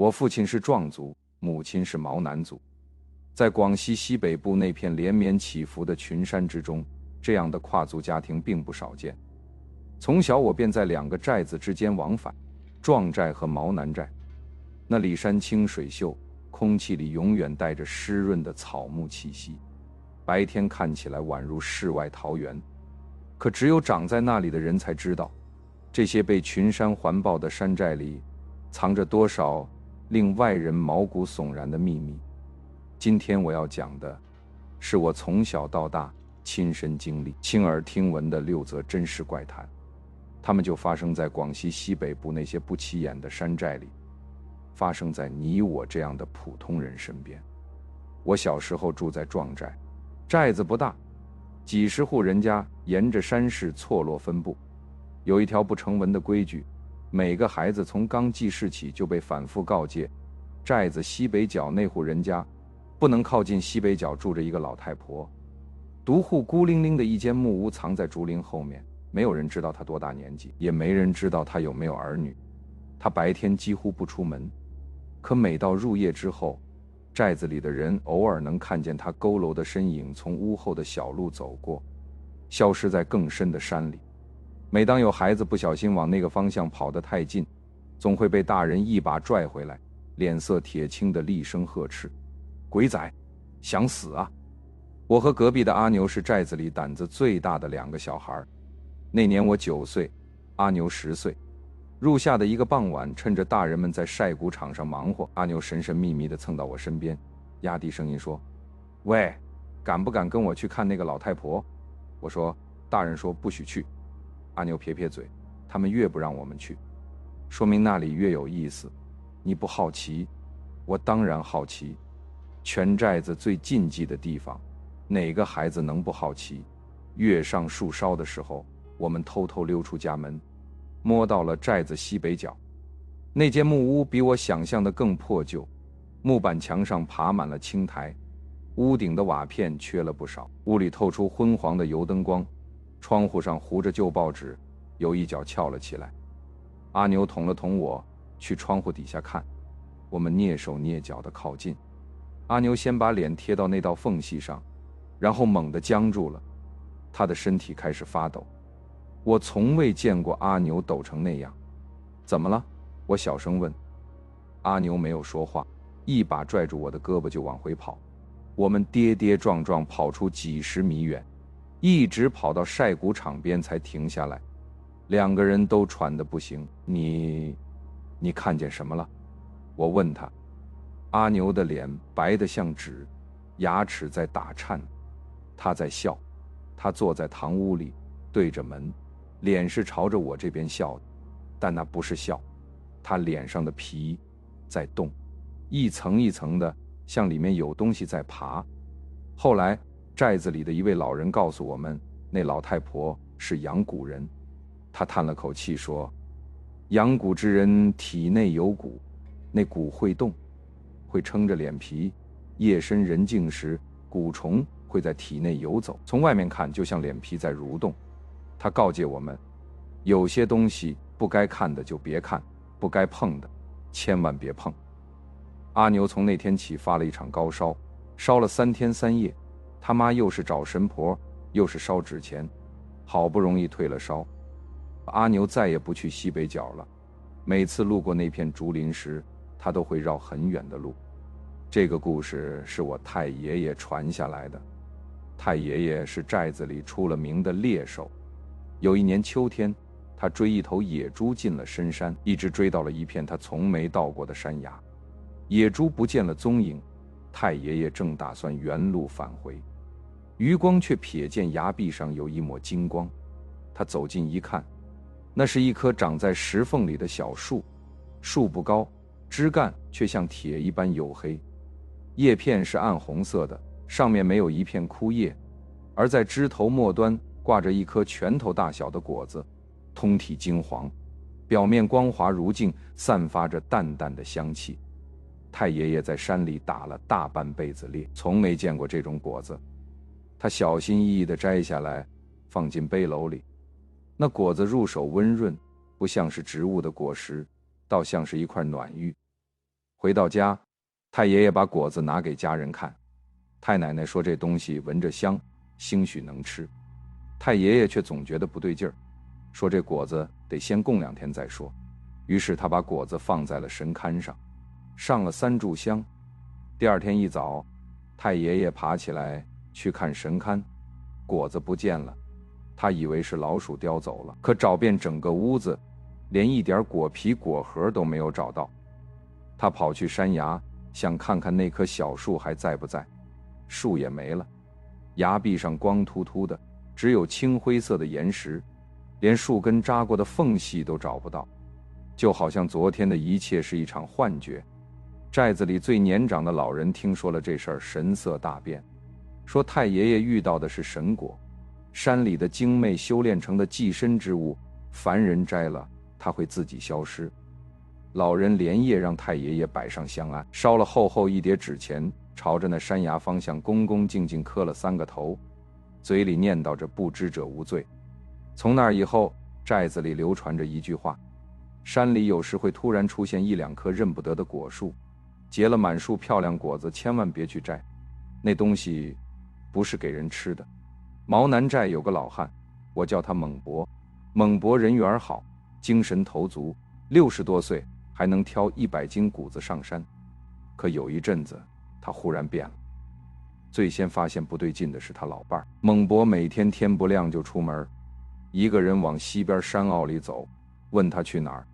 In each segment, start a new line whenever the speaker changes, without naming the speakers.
我父亲是壮族，母亲是毛南族。在广西西北部那片连绵起伏的群山之中，这样的跨族家庭并不少见。从小我便在2个寨子之间往返，壮寨和毛南寨。那里山清水秀，空气里永远带着湿润的草木气息，白天看起来宛如世外桃源。可只有长在那里的人才知道，这些被群山环抱的山寨里藏着多少令外人毛骨悚然的秘密。今天我要讲的是我从小到大亲身经历、亲耳听闻的6则真实怪谈，它们就发生在广西西北部那些不起眼的山寨里，发生在你我这样的普通人身边。我小时候住在壮寨，寨子不大，几十户人家沿着山势错落分布。有一条不成文的规矩，每个孩子从刚记事起就被反复告诫，寨子西北角那户人家不能靠近西北角住着一个老太婆。独户孤零零的一间木屋藏在竹林后面，没有人知道她多大年纪，也没人知道她有没有儿女。她白天几乎不出门，可每到入夜之后，寨子里的人偶尔能看见她佝偻的身影从屋后的小路走过，消失在更深的山里。每当有孩子不小心往那个方向跑得太近，总会被大人一把拽回来，脸色铁青的厉声呵斥：鬼仔，想死啊！我和隔壁的阿牛是寨子里胆子最大的2个小孩。那年我9岁，阿牛10岁。入夏的一个傍晚，趁着大人们在晒谷场上忙活，阿牛神神秘秘地蹭到我身边，压低声音说：喂，敢不敢跟我去看那个老太婆？我说：大人说不许去。阿牛撇撇嘴，他们越不让我们去，说明那里越有意思。你不好奇？我当然好奇。全寨子最禁忌的地方，哪个孩子能不好奇？月上树梢的时候，我们偷偷溜出家门，摸到了寨子西北角。那间木屋比我想象的更破旧，木板墙上爬满了青苔，屋顶的瓦片缺了不少，屋里透出昏黄的油灯光，窗户上糊着旧报纸，有一角翘了起来。阿牛捅了捅我，去窗户底下看。我们蹑手蹑脚地靠近，阿牛先把脸贴到那道缝隙上，然后猛地僵住了，他的身体开始发抖。我从未见过阿牛抖成那样。怎么了？我小声问。阿牛没有说话，一把拽住我的胳膊就往回跑。我们跌跌撞撞跑出几十米远，一直跑到晒谷场边才停下来。2个人都喘得不行。你看见什么了？我问他。阿牛的脸白得像纸，牙齿在打颤，他在笑。他坐在堂屋里，对着门，脸是朝着我这边笑的，但那不是笑，他脸上的皮在动，一层一层的，像里面有东西在爬。后来寨子里的一位老人告诉我们，那老太婆是阳谷人。他叹了口气说，阳谷之人体内有骨，那骨会动，会撑着脸皮，夜深人静时，蛊虫会在体内游走，从外面看就像脸皮在蠕动。他告诫我们，有些东西不该看的就别看，不该碰的千万别碰。阿牛从那天起发了一场高烧，烧了3天3夜，他妈又是找神婆，又是烧纸钱，好不容易退了烧。阿牛再也不去西北角了，每次路过那片竹林时，他都会绕很远的路。这个故事是我太爷爷传下来的。太爷爷是寨子里出了名的猎手。有一年秋天，他追一头野猪进了深山，一直追到了一片他从没到过的山崖。野猪不见了踪影，太爷爷正打算原路返回，余光却瞥见崖壁上有一抹金光。他走近一看，那是一棵长在石缝里的小树，树不高，枝干却像铁一般黝黑，叶片是暗红色的，上面没有一片枯叶，而在枝头末端挂着一颗拳头大小的果子，通体金黄，表面光滑如镜，散发着淡淡的香气。太爷爷在山里打了大半辈子猎，从没见过这种果子。他小心翼翼地摘下来，放进背篓里。那果子入手温润，不像是植物的果实，倒像是一块暖玉。回到家，太爷爷把果子拿给家人看，太奶奶说这东西闻着香，兴许能吃。太爷爷却总觉得不对劲儿，说这果子得先供2天再说。于是他把果子放在了神龛上，上了3炷香。第2天一早，太爷爷爬起来去看神龛，果子不见了。他以为是老鼠叼走了，可找遍整个屋子，连一点果皮果核都没有找到。他跑去山崖，想看看那棵小树还在不在，树也没了，崖壁上光秃秃的，只有青灰色的岩石，连树根扎过的缝隙都找不到，就好像昨天的一切是一场幻觉。寨子里最年长的老人听说了这事儿，神色大变，说太爷爷遇到的是神果，山里的精魅修炼成的寄身之物，凡人摘了他会自己消失。老人连夜让太爷爷摆上香案，烧了厚厚一叠纸钱，朝着那山崖方向恭恭敬敬磕了3个头，嘴里念叨着不知者无罪。从那以后，寨子里流传着一句话，山里有时会突然出现1、2棵认不得的果树，结了满树漂亮果子，千万别去摘，那东西不是给人吃的。毛南寨有个老汉，我叫他猛伯，猛伯人缘好，精神头足，60多岁还能挑100斤谷子上山。可有一阵子他忽然变了，最先发现不对劲的是他老伴儿。猛伯每天天不亮就出门，一个人往西边山坳里走，问他去哪儿，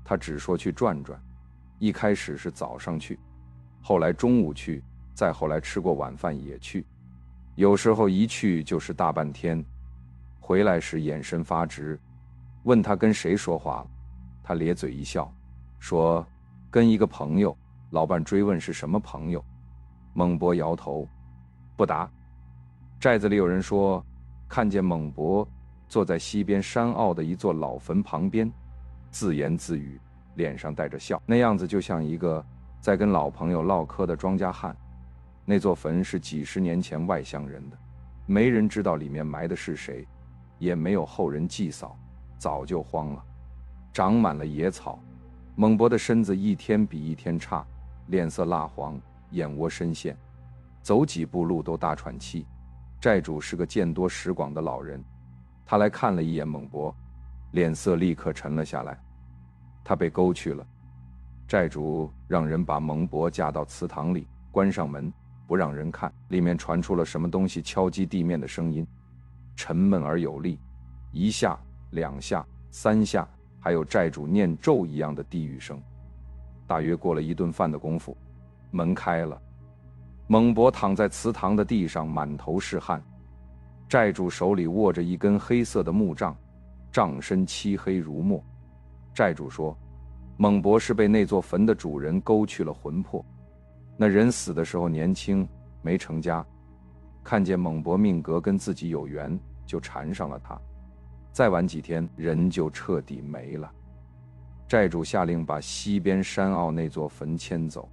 他只说去转转。一开始是早上去，后来中午去，再后来吃过晚饭也去，有时候一去就是大半天。回来时眼神发直，问他跟谁说话了，他咧嘴一笑，说跟一个朋友。老伴追问是什么朋友，猛伯摇头不答。寨子里有人说看见猛伯坐在西边山坳的一座老坟旁边，自言自语，脸上带着笑，那样子就像一个在跟老朋友唠嗑的庄稼汉。那座坟是几十年前外乡人的，没人知道里面埋的是谁，也没有后人祭扫，早就荒了，长满了野草。猛伯的身子一天比一天差，脸色蜡黄，眼窝深陷，走几步路都大喘气。寨主是个见多识广的老人，他来看了一眼猛伯，脸色立刻沉了下来。他被勾去了，寨主让人把猛伯架到祠堂里，关上门，不让人看。里面传出了什么东西敲击地面的声音，沉闷而有力，1下、2下、3下，还有寨主念咒一样的地狱声。大约过了1顿饭的功夫，门开了，猛伯躺在祠堂的地上，满头是汗。寨主手里握着一根黑色的木杖，杖身漆黑如墨。寨主说，猛伯是被那座坟的主人勾去了魂魄，那人死的时候年轻，没成家，看见猛伯命格跟自己有缘，就缠上了他，再晚几天人就彻底没了。寨主下令把西边山坳那座坟迁走，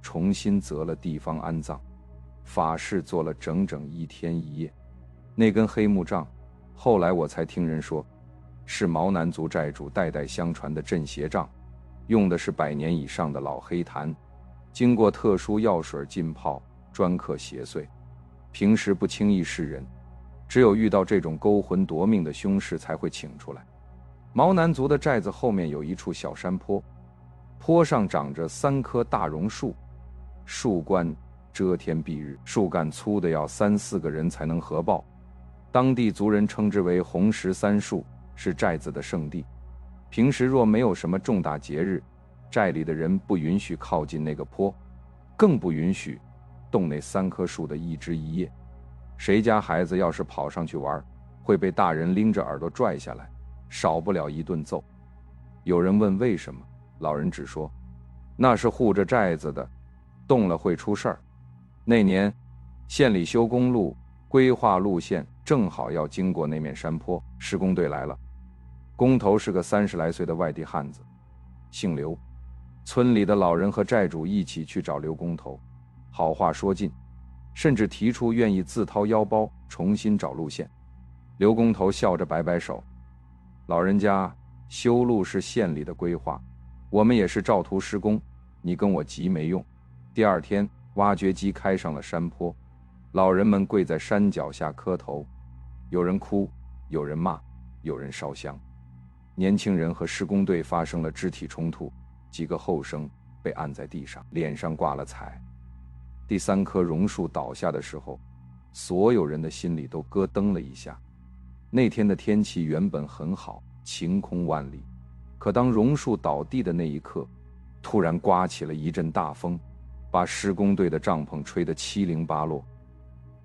重新择了地方安葬，法事做了整整1天1夜。那根黑木杖，后来我才听人说，是毛南族寨主代代相传的镇邪杖，用的是100年以上的老黑檀，经过特殊药水浸泡，专克邪祟，平时不轻易示人，只有遇到这种勾魂夺命的凶事才会请出来。毛南族的寨子后面有一处小山坡，坡上长着3棵大榕树，树冠遮天蔽日，树干粗的要3、4个人才能合抱。当地族人称之为红石3树，是寨子的圣地。平时若没有什么重大节日，寨里的人不允许靠近那个坡，更不允许动那3棵树的一枝一叶。谁家孩子要是跑上去玩，会被大人拎着耳朵拽下来，少不了一顿揍。有人问为什么，老人只说那是护着寨子的，动了会出事儿。那年县里修公路，规划路线，正好要经过那面山坡，施工队来了。工头是个30来岁的外地汉子，姓刘。村里的老人和寨主一起去找刘工头，好话说尽，甚至提出愿意自掏腰包重新找路线。刘工头笑着摆摆手，老人家，修路是县里的规划，我们也是照图施工，你跟我急没用。第二天，挖掘机开上了山坡，老人们跪在山脚下磕头，有人哭，有人骂，有人烧香。年轻人和施工队发生了肢体冲突，几个后生被按在地上，脸上挂了彩。第3棵榕树倒下的时候，所有人的心里都咯噔了一下。那天的天气原本很好，晴空万里，可当榕树倒地的那一刻，突然刮起了一阵大风，把施工队的帐篷吹得七零八落。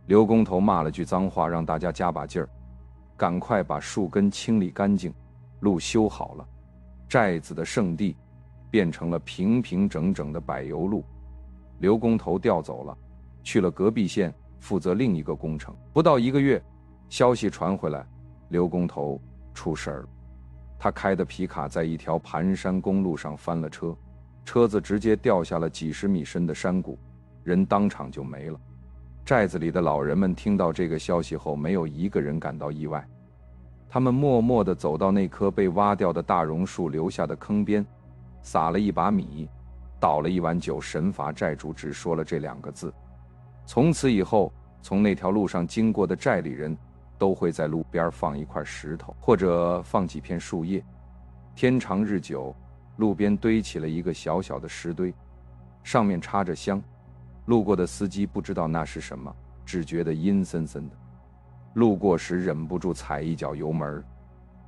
刘工头骂了句脏话，让大家加把劲儿，赶快把树根清理干净，路修好了，寨子的圣地变成了平平整整的柏油路。刘工头调走了，去了隔壁县负责另一个工程。不到1个月，消息传回来，刘工头出事儿了。他开的皮卡在一条盘山公路上翻了车，车子直接掉下了几十米深的山谷，人当场就没了。寨子里的老人们听到这个消息后，没有一个人感到意外。他们默默地走到那棵被挖掉的大榕树留下的坑边，撒了一把米，倒了一碗酒，神罚寨主只说了这2个字。从此以后，从那条路上经过的寨里人都会在路边放一块石头，或者放几片树叶。天长日久，路边堆起了一个小小的石堆，上面插着香。路过的司机不知道那是什么，只觉得阴森森的，路过时忍不住踩一脚油门。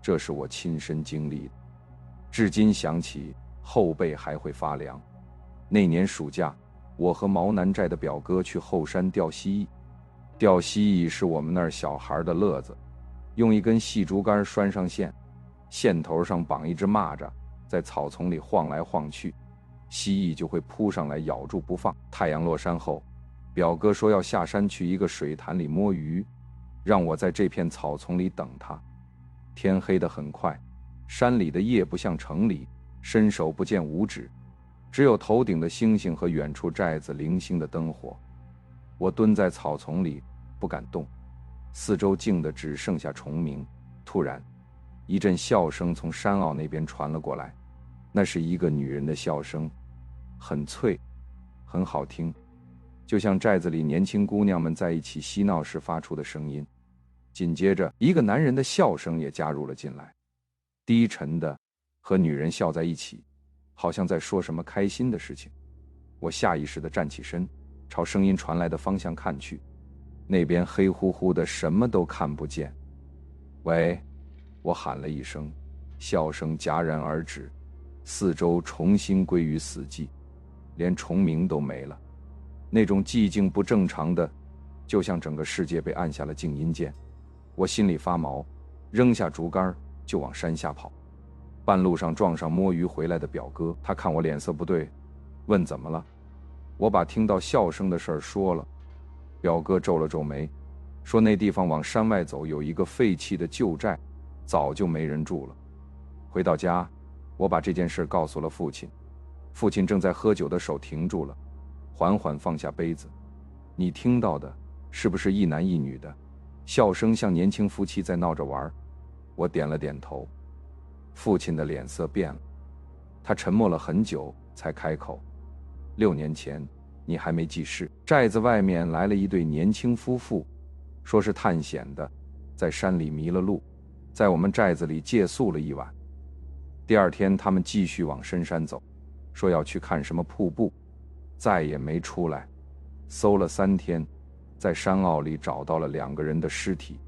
这是我亲身经历的，至今想起后背还会发凉。那年暑假，我和毛南寨的表哥去后山钓蜥蜴。钓蜥蜴是我们那儿小孩的乐子，用一根细竹竿拴上线，线头上绑一只蚂蚱，在草丛里晃来晃去，蜥蜴就会扑上来咬住不放。太阳落山后，表哥说要下山去一个水潭里摸鱼，让我在这片草丛里等他。天黑得很快，山里的夜不像城里，伸手不见五指，只有头顶的星星和远处寨子零星的灯火。我蹲在草丛里不敢动，四周静得只剩下虫鸣。突然，一阵笑声从山坳那边传了过来，那是一个女人的笑声，很脆，很好听，就像寨子里年轻姑娘们在一起嬉闹时发出的声音。紧接着，一个男人的笑声也加入了进来，低沉的，和女人笑在一起，好像在说什么开心的事情。我下意识地站起身，朝声音传来的方向看去，那边黑乎乎的，什么都看不见。喂，我喊了一声，笑声戛然而止，四周重新归于死寂，连虫鸣都没了。那种寂静不正常的，就像整个世界被按下了静音键。我心里发毛，扔下竹竿就往山下跑。半路上撞上摸鱼回来的表哥，他看我脸色不对，问怎么了。我把听到笑声的事儿说了。表哥皱了皱眉，说那地方往山外走有一个废弃的旧寨，早就没人住了。回到家，我把这件事告诉了父亲。父亲正在喝酒的手停住了，缓缓放下杯子。你听到的是不是一男一女的笑声，像年轻夫妻在闹着玩？我点了点头。父亲的脸色变了，他沉默了很久才开口：6年前你还没记事，寨子外面来了一对年轻夫妇，说是探险的，在山里迷了路，在我们寨子里借宿了一晚。第二天他们继续往深山走，说要去看什么瀑布，再也没出来。搜了3天，在山坳里找到了2个人的尸体。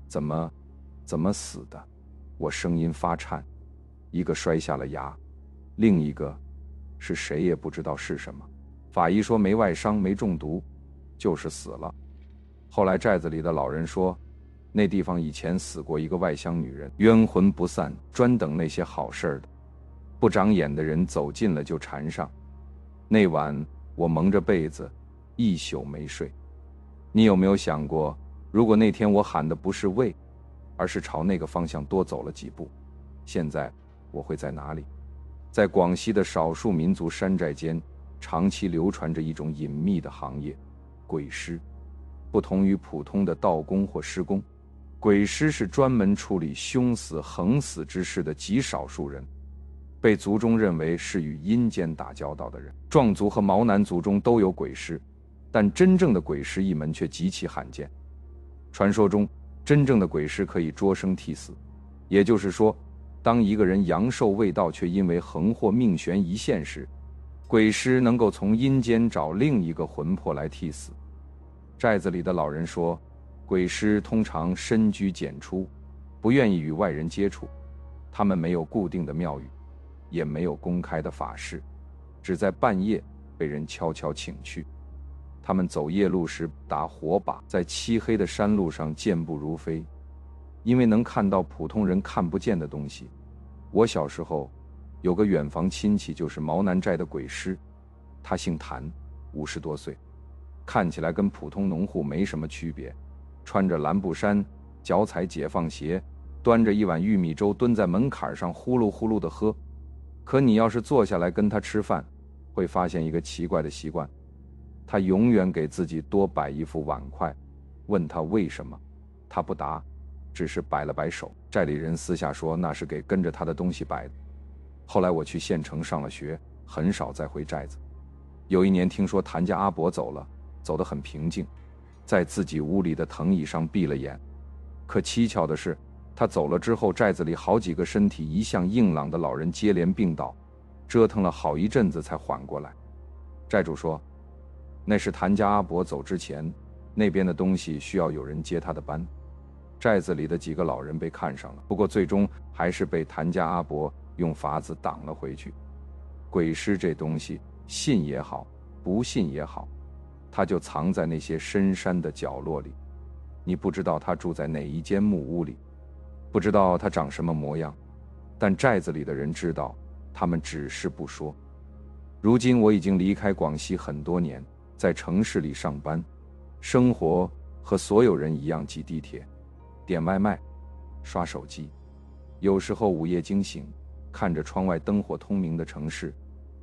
怎么死的？我声音发颤。一个摔下了牙，另一个是谁也不知道是什么。法医说没外伤，没中毒，就是死了。后来寨子里的老人说，那地方以前死过一个外乡女人，冤魂不散，专等那些好事的。不长眼的人走近了就缠上。那晚我蒙着被子，一宿没睡。你有没有想过，如果那天我喊的不是喂，而是朝那个方向多走了几步，现在我会在哪里？在广西的少数民族山寨间，长期流传着一种隐秘的行业——鬼师。不同于普通的道工或施工，鬼师是专门处理凶死、横死之事的极少数人。被族中认为是与阴间打交道的人。壮族和毛南族中都有鬼师，但真正的鬼师一门却极其罕见。传说中，真正的鬼师可以捉生替死，也就是说，当一个人阳寿未到却因为横祸命悬一线时，鬼师能够从阴间找另一个魂魄来替死。寨子里的老人说，鬼师通常深居简出，不愿意与外人接触，他们没有固定的庙宇，也没有公开的法事，只在半夜被人悄悄请去。他们走夜路时打火把，在漆黑的山路上健步如飞，因为能看到普通人看不见的东西。我小时候有个远房亲戚就是毛南寨的鬼师，他姓谭，50多岁，看起来跟普通农户没什么区别，穿着蓝布衫，脚踩解放鞋，端着一碗玉米粥蹲在门槛上呼噜呼噜地喝。可你要是坐下来跟他吃饭，会发现一个奇怪的习惯，他永远给自己多摆一副碗筷，问他为什么，他不答，只是摆了摆手。寨里人私下说那是给跟着他的东西摆的。后来我去县城上了学，很少再回寨子。有一年听说谭家阿伯走了，走得很平静，在自己屋里的藤椅上闭了眼。可蹊跷的是，他走了之后，寨子里好几个身体一向硬朗的老人接连病倒，折腾了好一阵子才缓过来。寨主说，那是谭家阿伯走之前，那边的东西需要有人接他的班。寨子里的几个老人被看上了，不过最终还是被谭家阿伯用法子挡了回去。鬼师这东西，信也好，不信也好，他就藏在那些深山的角落里。你不知道他住在哪一间木屋里，不知道他长什么模样，但寨子里的人知道，他们只是不说。如今我已经离开广西很多年，在城市里上班，生活和所有人一样，挤地铁，点外卖，刷手机。有时候午夜惊醒，看着窗外灯火通明的城市，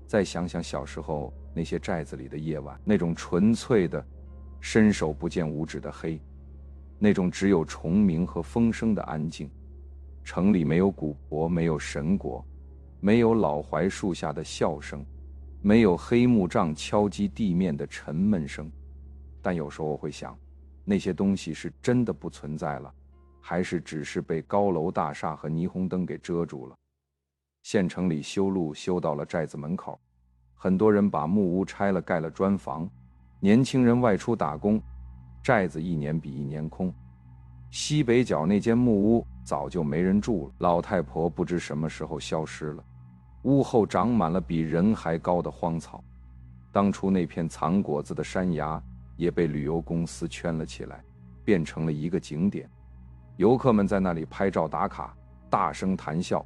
再想想小时候那些寨子里的夜晚，那种纯粹的伸手不见五指的黑，那种只有虫鸣和风声的安静。城里没有古柏，没有神果，没有老槐树下的笑声，没有黑木杖敲击地面的沉闷声。但有时候我会想，那些东西是真的不存在了，还是只是被高楼大厦和霓虹灯给遮住了？县城里修路修到了寨子门口，很多人把木屋拆了盖了砖房，年轻人外出打工，寨子一年比一年空。西北角那间木屋早就没人住了，老太婆不知什么时候消失了，屋后长满了比人还高的荒草。当初那片藏果子的山崖也被旅游公司圈了起来，变成了一个景点，游客们在那里拍照打卡，大声谈笑。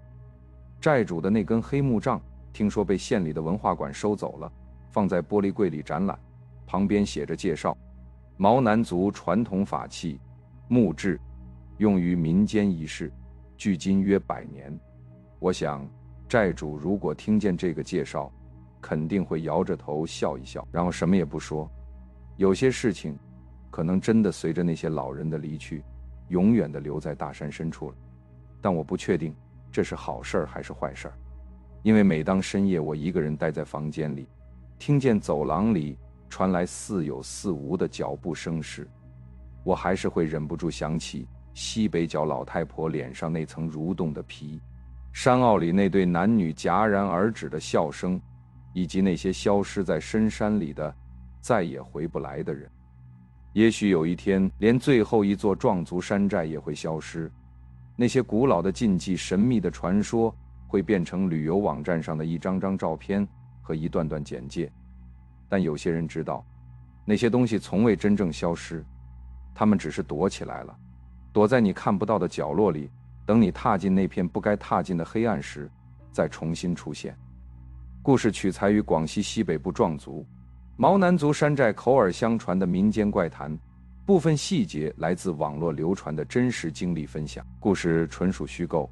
寨主的那根黑木杖听说被县里的文化馆收走了，放在玻璃柜里展览，旁边写着介绍：毛南族传统法器，木质，用于民间仪式，距今约100年。我想寨主如果听见这个介绍，肯定会摇着头笑一笑，然后什么也不说。有些事情可能真的随着那些老人的离去，永远的留在大山深处了。但我不确定这是好事还是坏事，因为每当深夜我一个人待在房间里，听见走廊里传来似有似无的脚步声时，我还是会忍不住想起西北角老太婆脸上那层蠕动的皮，山坳里那对男女戛然而止的笑声，以及那些消失在深山里的再也回不来的人。也许有一天，连最后一座壮族山寨也会消失，那些古老的禁忌、神秘的传说会变成旅游网站上的一张张照片和一段段简介。但有些人知道，那些东西从未真正消失，他们只是躲起来了，躲在你看不到的角落里，等你踏进那片不该踏进的黑暗时，再重新出现。故事取材于广西西北部壮族、毛南族山寨口耳相传的民间怪谈，部分细节来自网络流传的真实经历分享。故事纯属虚构，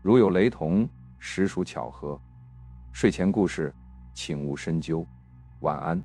如有雷同，实属巧合。睡前故事，请勿深究。晚安。